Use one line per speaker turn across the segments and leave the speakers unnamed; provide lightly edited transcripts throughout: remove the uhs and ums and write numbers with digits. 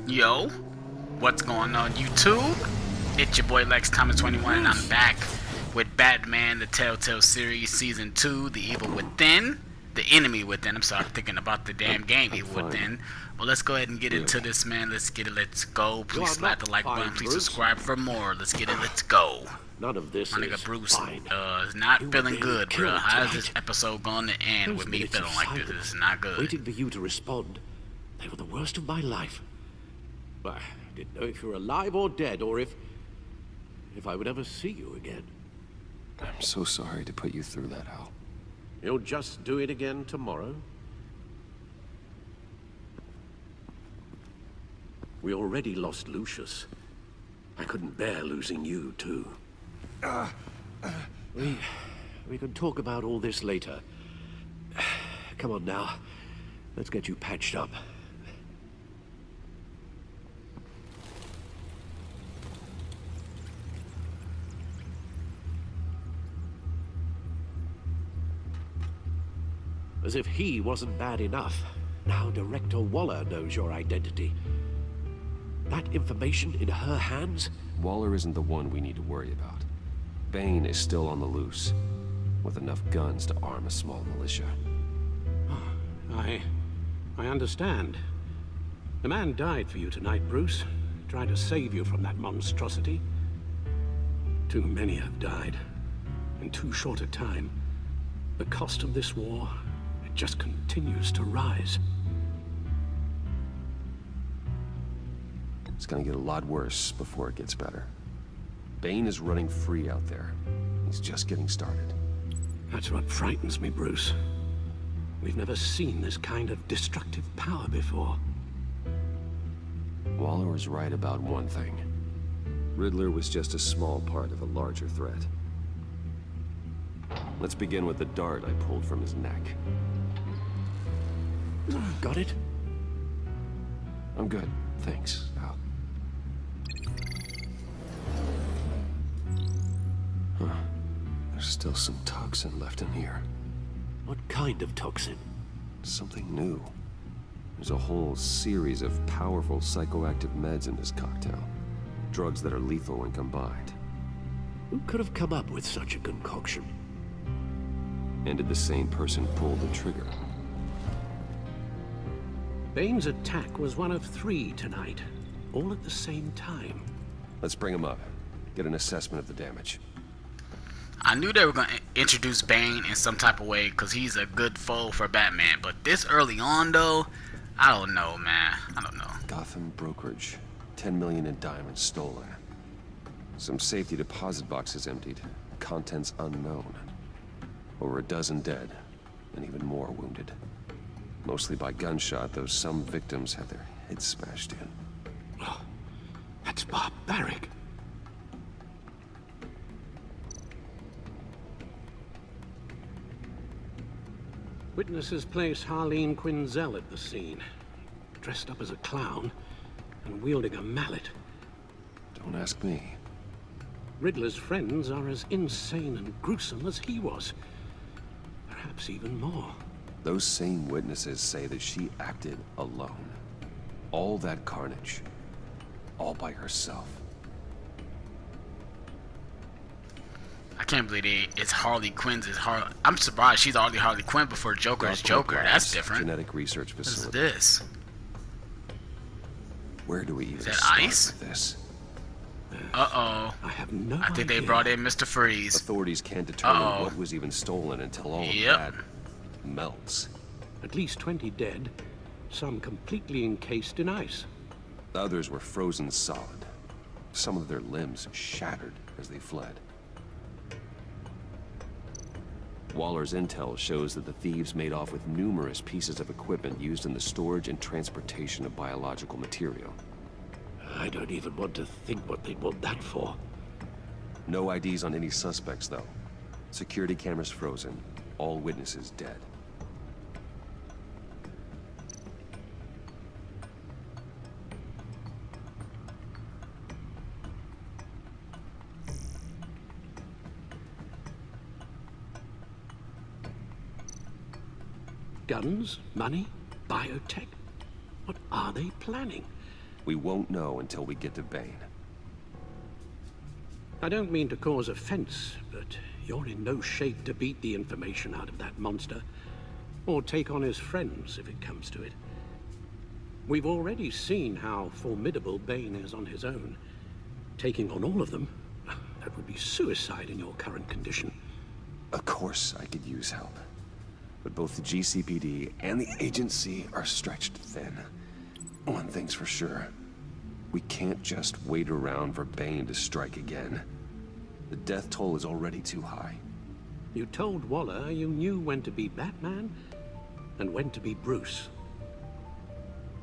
Yo, what's going on YouTube? It's your boy Lex Thomas 21 and I'm back with Batman the Telltale series season 2, The Evil Within. The Enemy Within. I'm sorry, I'm thinking about the damn game Evil Within. Well, let's go ahead and get into this, man. Let's get it, let's go. Please slap the like button, please subscribe for more. Let's get it, let's go.
None of this
My nigga
is
Bruce
fine.
Is not
You
feeling
were
good,
killed
bro. How is
tonight.
this episode going to end
Those
with me
minutes
feeling
of
like this?
silence,
This is not good.
Waiting for you to respond. They were the worst of my life. I didn't know if you were alive or dead, or if I would ever see you again.
I'm so sorry to put you through that, Al.
You'll just do it again tomorrow? We already lost Lucius. I couldn't bear losing you, too. We can talk about all this later. Come on now. Let's get you patched up. As if he wasn't bad enough. Now Director Waller knows your identity. That information in her hands?
Waller isn't the one we need to worry about. Bane is still on the loose, with enough guns to arm a small militia.
I understand. The man died for you tonight, Bruce. Trying to save you from that monstrosity. Too many have died. In too short a time. The cost of this war, it just continues to rise.
It's gonna get a lot worse before it gets better. Bane is running free out there. He's just getting started.
That's what frightens me, Bruce. We've never seen this kind of destructive power before.
Waller was right about one thing. Riddler was just a small part of a larger threat. Let's begin with the dart I pulled from his neck.
Got it?
I'm good, thanks, Al. Huh. There's still some toxin left in here.
What kind of toxin?
Something new. There's a whole series of powerful psychoactive meds in this cocktail. Drugs that are lethal when combined.
Who could have come up with such a concoction?
And did the same person pull the trigger?
Bane's attack was one of 3 tonight, all at the same time.
Let's bring him up. Get an assessment of the damage.
I knew they were going to introduce Bane in some type of way because he's a good foe for Batman. But this early on, though, I don't know, man. I don't know.
Gotham brokerage. 10 million in diamonds stolen. Some safety deposit boxes emptied. Contents unknown. Over a dozen dead, and even more wounded. Mostly by gunshot, though some victims had their heads smashed in.
Oh, that's barbaric. Witnesses place Harley Quinzel at the scene, dressed up as a clown and wielding a mallet.
Don't ask me.
Riddler's friends are as insane and gruesome as he was. Perhaps even more.
Those same witnesses say that she acted alone. All that carnage. All by herself.
I can't believe it's Harley Quinn's. I'm surprised she's already Harley Quinn before Joker is Joker. That's different.
Genetic research
What's
facility.
this?
Where do we even
that
start
ice?
with this?
Uh-oh.
I have no
I think they
idea.
brought in Mr. Freeze.
Authorities can't determine
Uh-oh.
what was even stolen until all of
Yep.
that melts.
At least 20 dead, some completely encased in ice.
Others were frozen solid. Some of their limbs shattered as they fled. Waller's intel shows that the thieves made off with numerous pieces of equipment used in the storage and transportation of biological material.
I don't even want to think what they'd want that for.
No IDs on any suspects, though. Security cameras frozen. All witnesses dead.
Guns? Money? Biotech? What are they planning?
We won't know until we get to Bane.
I don't mean to cause offense, but you're in no shape to beat the information out of that monster, or take on his friends if it comes to it. We've already seen how formidable Bane is on his own. Taking on all of them, that would be suicide in your current condition.
Of course I could use help. But both the GCPD and the agency are stretched thin. One thing's for sure. We can't just wait around for Bane to strike again. The death toll is already too high.
You told Waller you knew when to be Batman and when to be Bruce.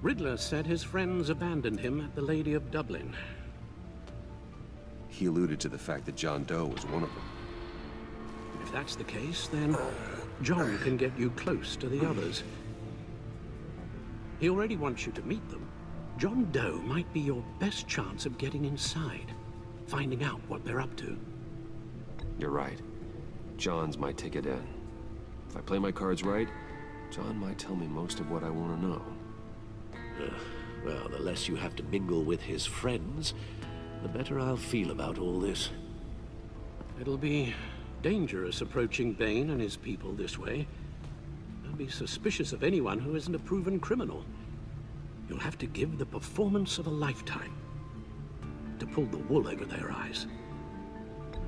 Riddler said his friends abandoned him at the Lady of Dublin.
He alluded to the fact that John Doe was one of them.
If that's the case, then John can get you close to the others. He already wants you to meet them. John Doe might be your best chance of getting inside, finding out what they're up to.
You're right. John's my ticket in. If I play my cards right, John might tell me most of what I want to know.
Well, the less you have to mingle with his friends, the better I'll feel about all this. It'll be dangerous approaching Bane and his people this way. They'll be suspicious of anyone who isn't a proven criminal. You'll have to give the performance of a lifetime to pull the wool over their eyes.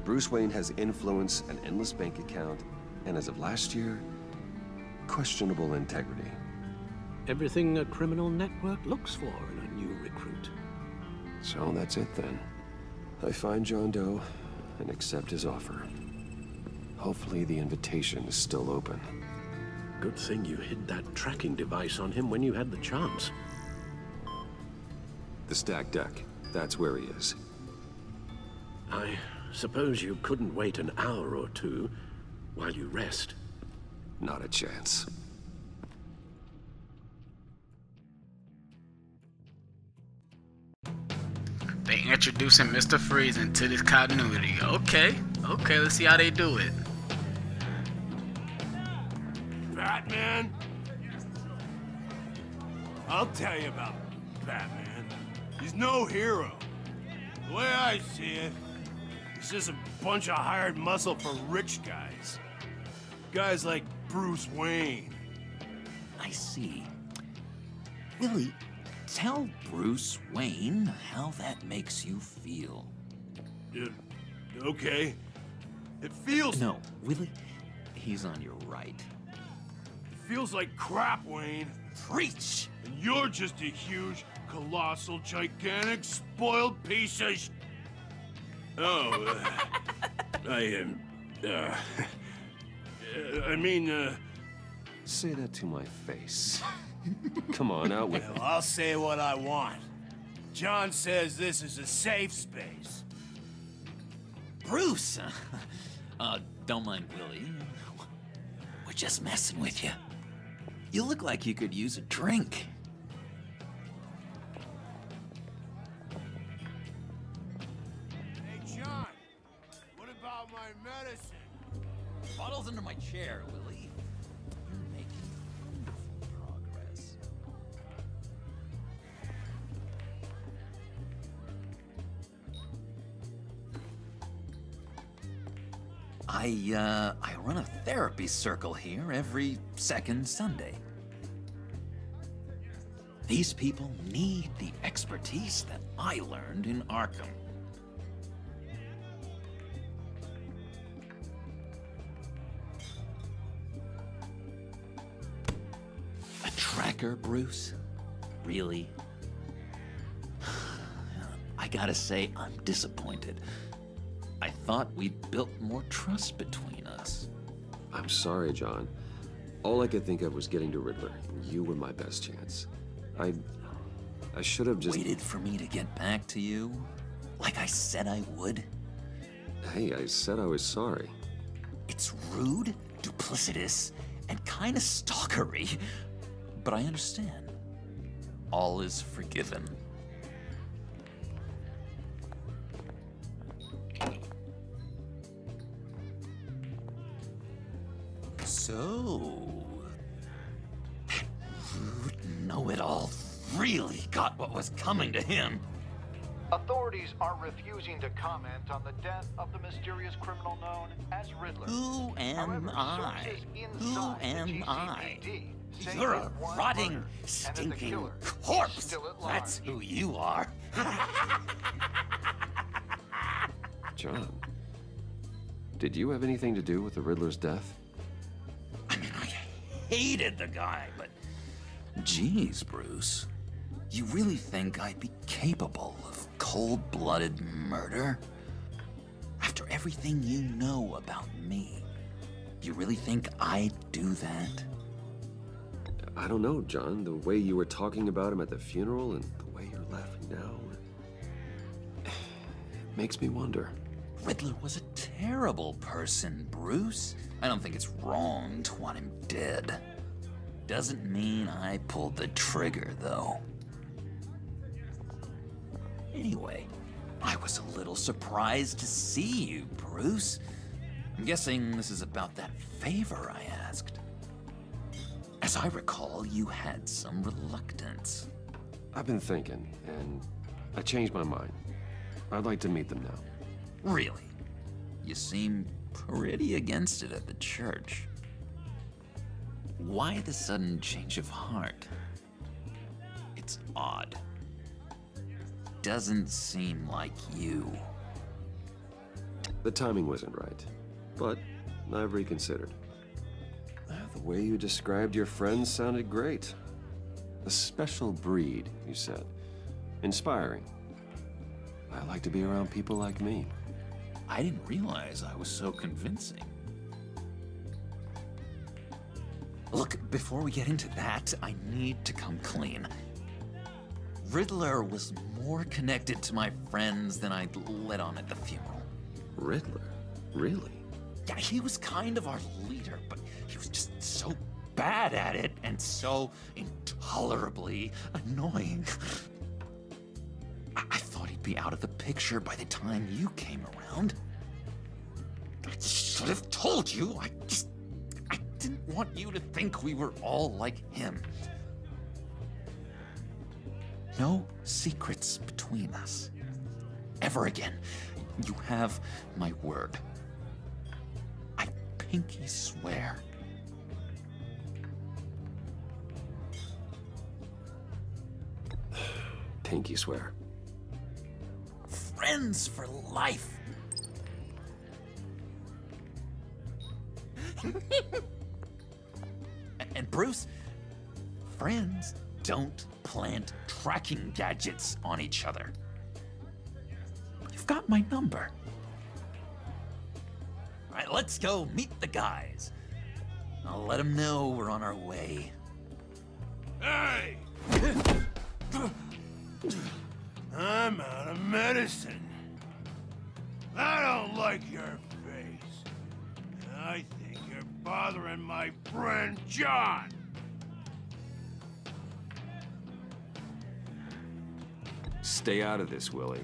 Bruce Wayne has influence, an endless bank account, and as of last year, questionable integrity.
Everything a criminal network looks for in a new recruit.
So that's it then. I find John Doe and accept his offer. Hopefully the invitation is still open.
Good thing you hid that tracking device on him when you had the chance.
The stacked deck, that's where he is.
I suppose you couldn't wait an hour or two while you rest.
Not a chance.
They introducing Mr. Freeze into this continuity. Okay, let's see how they do it.
Batman? I'll tell you about Batman. He's no hero. The way I see it, he's just a bunch of hired muscle for rich guys. Guys like Bruce Wayne.
I see. Willie, tell Bruce Wayne how that makes you feel.
Okay. It feels...
No, Willie, he's on your right.
It feels like crap, Wayne.
Preach!
And you're just a huge, colossal, gigantic, spoiled piece of
Say that to my face. Come on, out with it.
Well, I'll say what I want. John says this is a safe space.
Bruce! Don't mind Willie. We're just messing with you. You look like you could use a drink.
Hey, John, what about my medicine?
Bottle's under my chair, Willie. You're making wonderful progress. I run a therapy circle here every second Sunday. These people need the expertise that I learned in Arkham. A tracker, Bruce? Really? I gotta say, I'm disappointed. I thought we'd built more trust between us.
I'm sorry, John. All I could think of was getting to Riddler. You were my best chance. I should have just...
Waited for me to get back to you? Like I said I would?
Hey, I said I was sorry.
It's rude, duplicitous, and kinda stalkery. But I understand. All is forgiven. So... that rude know-it-all really got what was coming to him.
Authorities are refusing to comment on the death of the mysterious criminal known as Riddler.
Who am
However,
I?
sources
Who
inside the
am I?
GCPD say
You're
it
a
was
rotting,
murder, and that the
stinking
killer is
corpse.
still at large.
That's who you are.
John, did you have anything to do with the Riddler's death?
I mean, I hated the guy, but... Jeez, Bruce. You really think I'd be capable of cold-blooded murder? After everything you know about me, you really think I'd do that?
I don't know, John. The way you were talking about him at the funeral and the way you're laughing now... it makes me wonder.
Riddler was a terrible person, Bruce. I don't think it's wrong to want him dead. Doesn't mean I pulled the trigger, though. Anyway, I was a little surprised to see you, Bruce. I'm guessing this is about that favor I asked. As I recall, you had some reluctance.
I've been thinking, and I changed my mind. I'd like to meet them now.
Really? You seem pretty against it at the church. Why the sudden change of heart? It's odd. Doesn't seem like you.
The timing wasn't right, but I've reconsidered. The way you described your friends sounded great. A special breed, you said. Inspiring. I like to be around people like me.
I didn't realize I was so convincing. Look, before we get into that, I need to come clean. Riddler was more connected to my friends than I'd let on at the funeral.
Riddler? Really?
Yeah, he was kind of our leader, but he was just so bad at it and so intolerably annoying. I thought he'd be out of the picture by the time you came around. I should have told you. I didn't want you to think we were all like him. No secrets between us. Ever again. You have my word. I pinky swear.
Pinky swear.
Friends for life. And Bruce, friends don't plant tracking gadgets on each other. You've got my number. All right, let's go meet the guys. I'll let them know we're on our way.
Hey! I'm out of medicine. I don't like your face. I think you're bothering my friend John.
Stay out of this, Willie.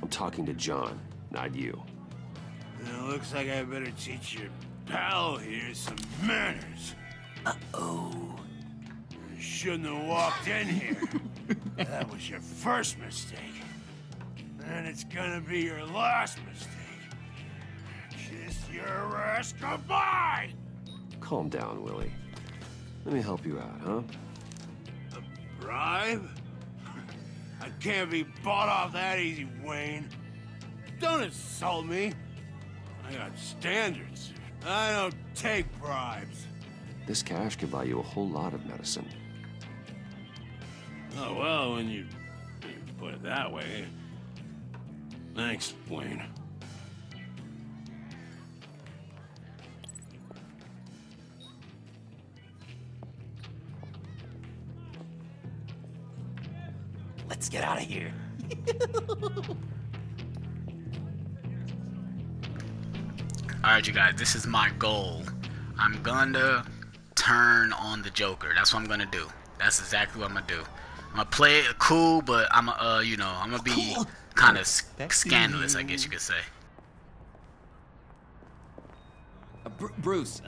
I'm talking to John, not you.
It looks like I better teach your pal here some manners.
Uh-oh.
You shouldn't have walked in here. That was your first mistake. And it's gonna be your last mistake. Kiss your ass goodbye!
Calm down, Willie. Let me help you out, huh?
A bribe? I can't be bought off that easy, Wayne. Don't insult me. I got standards. I don't take bribes.
This cash could buy you a whole lot of medicine.
Oh, well, when you put it that way. Thanks, Wayne.
Let's get out of here.
Alright, you guys, this is my goal. I'm gonna turn on the Joker. That's what I'm gonna do. That's exactly what I'm gonna do. I'm gonna play it cool, but I'm gonna be kind of scandalous, I guess you could say.
Bruce,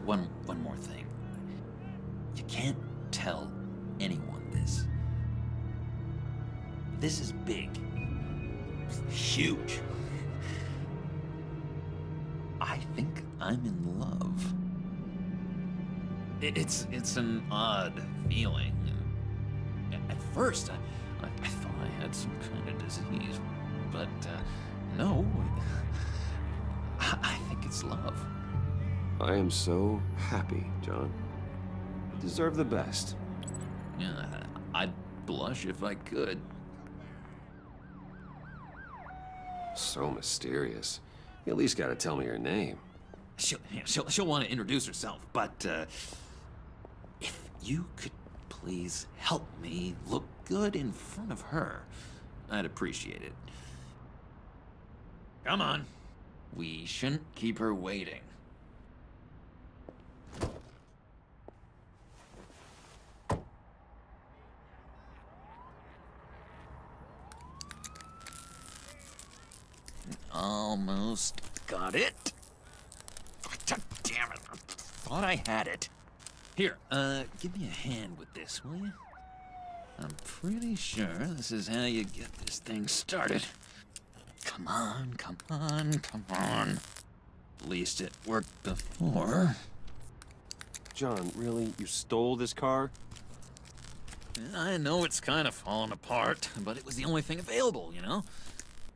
one more thing. You can't tell anyone this. This is big. Huge. I think I'm in love. It's an odd feeling. At first, I thought I had some kind of disease, but no. I think it's love.
I am so happy, John. You deserve the best.
Yeah, I'd blush if I could.
So mysterious. You at least gotta tell me your name.
She'll want to introduce herself, but if you could please help me look good in front of her, I'd appreciate it. Come on. We shouldn't keep her waiting. Almost got it. Damn it. I thought I had it. Here, give me a hand with this, will you? I'm pretty sure this is how you get this thing started. Come on, come on, come on. At least it worked before.
John, really? You stole this car?
I know it's kind of falling apart, but it was the only thing available, you know?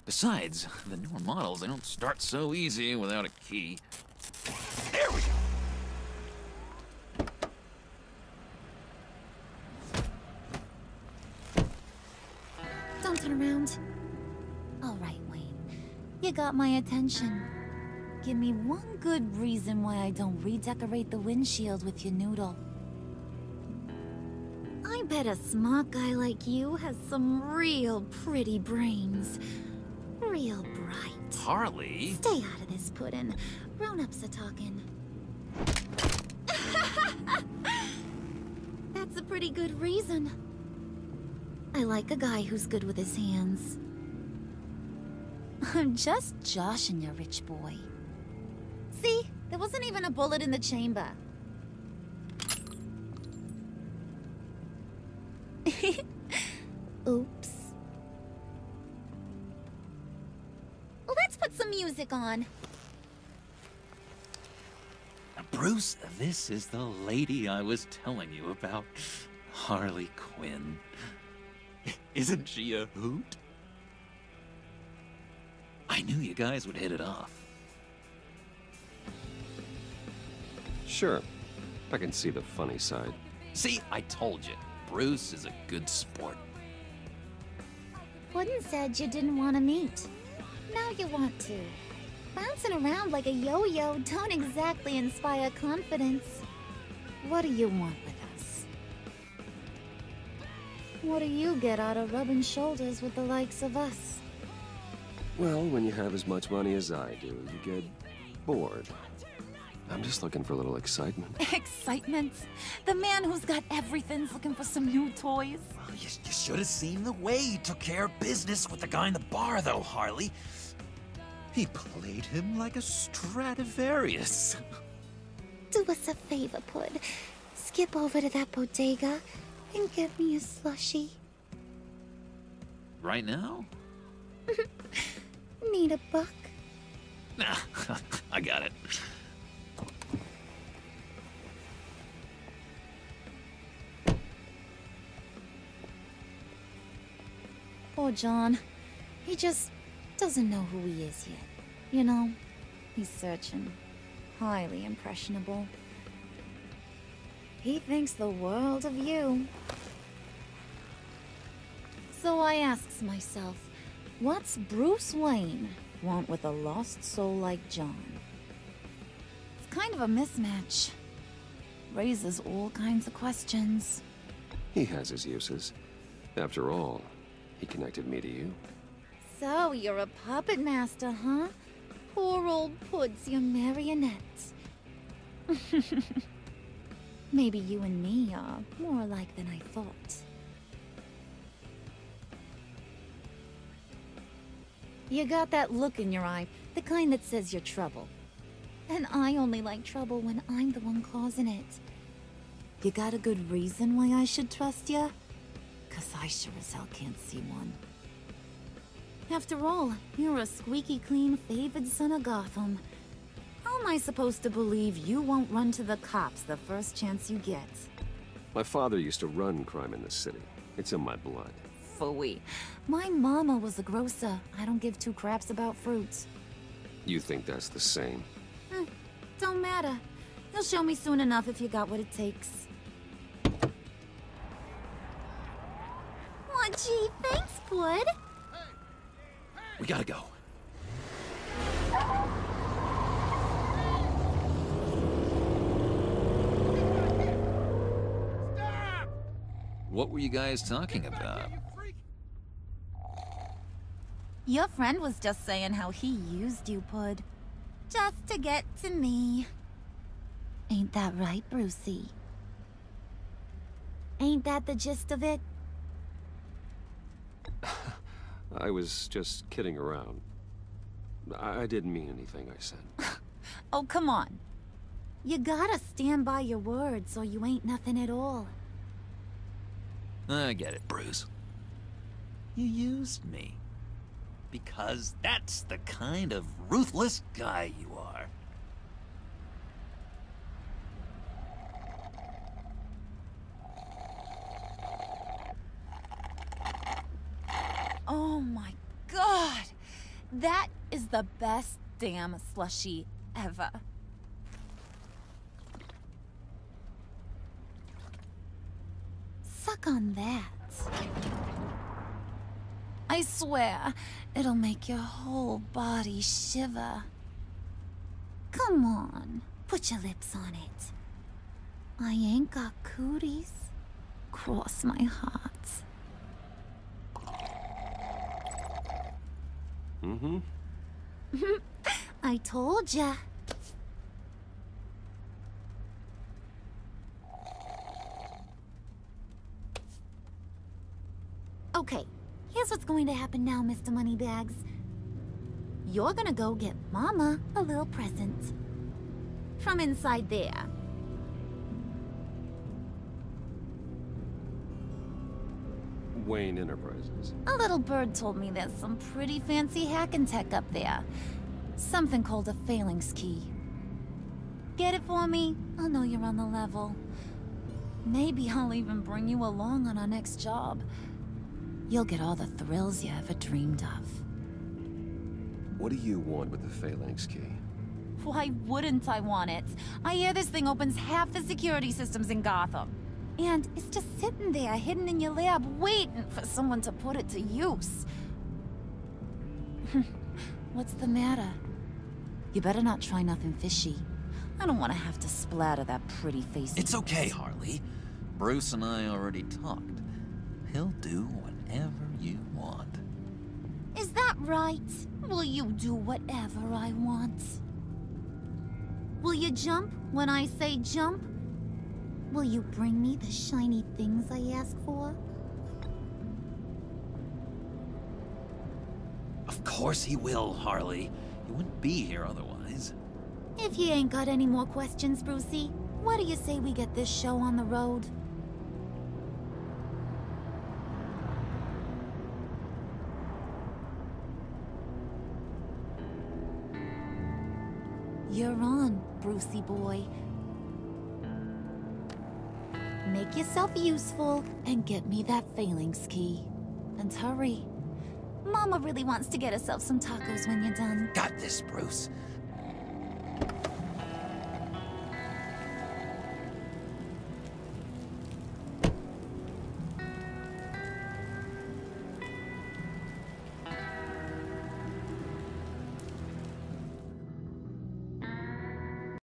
Besides, the newer models, they don't start so easy without a key. There we go!
Don't turn around. All right, Wayne. You got my attention. Give me one good reason why I don't redecorate the windshield with your noodle. I bet a smart guy like you has some real pretty brains. Real bright.
Harley?
Stay out of this, Puddin'. Grown-ups are talking. That's a pretty good reason. I like a guy who's good with his hands. I'm just joshing you, rich boy. See? There wasn't even a bullet in the chamber. Oops. Well, let's put some music on.
Bruce, this is the lady I was telling you about. Harley Quinn. Isn't she a hoot? I knew you guys would hit it off.
Sure. I can see the funny side.
See, I told you. Bruce is a good sport.
Puddin' said you didn't want to meet. Now you want to. Bouncing around like a yo-yo don't exactly inspire confidence. What do you want with us? What do you get out of rubbing shoulders with the likes of us?
Well, when you have as much money as I do, you get bored. I'm just looking for a little excitement.
Excitement? The man who's got everything's looking for some new toys.
Well, you should have seen the way he took care of business with the guy in the bar, though, Harley. He played him like a Stradivarius.
Do us a favor, Pud. Skip over to that bodega and get me a slushie.
Right now?
Need a buck?
Nah, I got it.
Poor John. He just doesn't know who he is yet. You know, he's searching. Highly impressionable. He thinks the world of you. So I asks myself, what's Bruce Wayne want with a lost soul like John? It's kind of a mismatch. Raises all kinds of questions.
He has his uses. After all, he connected me to you.
So you're a puppet master, huh? Poor old Pud's your marionette. Maybe you and me are more alike than I thought. You got that look in your eye, the kind that says you're trouble. And I only like trouble when I'm the one causing it. You got a good reason why I should trust you? 'Cause I sure as hell can't see one. After all, you're a squeaky clean favored son of Gotham. How am I supposed to believe you won't run to the cops the first chance you get?
My father used to run crime in this city. It's in my blood.
Phooey. My mama was a grocer. I don't give two craps about fruits.
You think that's the same?
Don't matter. You'll show me soon enough if you got what it takes. Aw, gee, thanks, Bud.
We gotta go. What were you guys talking about?
Your friend was just saying how he used you, Pud. Just to get to me. Ain't that right, Brucey? Ain't that the gist of it?
I was just kidding around. I didn't mean anything I said.
Oh, come on. You gotta stand by your words or you ain't nothing at all.
I get it, Bruce. You used me. Because that's the kind of ruthless guy you are.
Oh my god! That is the best damn slushie ever. Suck on that. I swear, it'll make your whole body shiver. Come on, put your lips on it. I ain't got cooties. Cross my heart.
Mm-hmm.
I told ya. Okay, here's what's going to happen now, Mr. Moneybags. You're gonna go get Mama a little present. From inside there.
Wayne Enterprises.
A little bird told me there's some pretty fancy hacking tech up there. Something called a phalanx key. Get it for me? I'll know you're on the level. Maybe I'll even bring you along on our next job. You'll get all the thrills you ever dreamed of.
What do you want with the phalanx key?
Why wouldn't I want it? I hear this thing opens half the security systems in Gotham. And it's just sitting there, hidden in your lab, waiting for someone to put it to use. What's the matter? You better not try nothing fishy. I don't want to have to splatter that pretty face.
It's okay, Harley. Bruce and I already talked. He'll do whatever you want.
Is that right? Will you do whatever I want? Will you jump when I say jump? Will you bring me the shiny things I ask for?
Of course he will, Harley. He wouldn't be here otherwise.
If you ain't got any more questions, Brucey, what do you say we get this show on the road? You're on, Brucey boy. Make yourself useful and get me that phalanx key. And hurry. Mama really wants to get herself some tacos when you're done.
Got this, Bruce.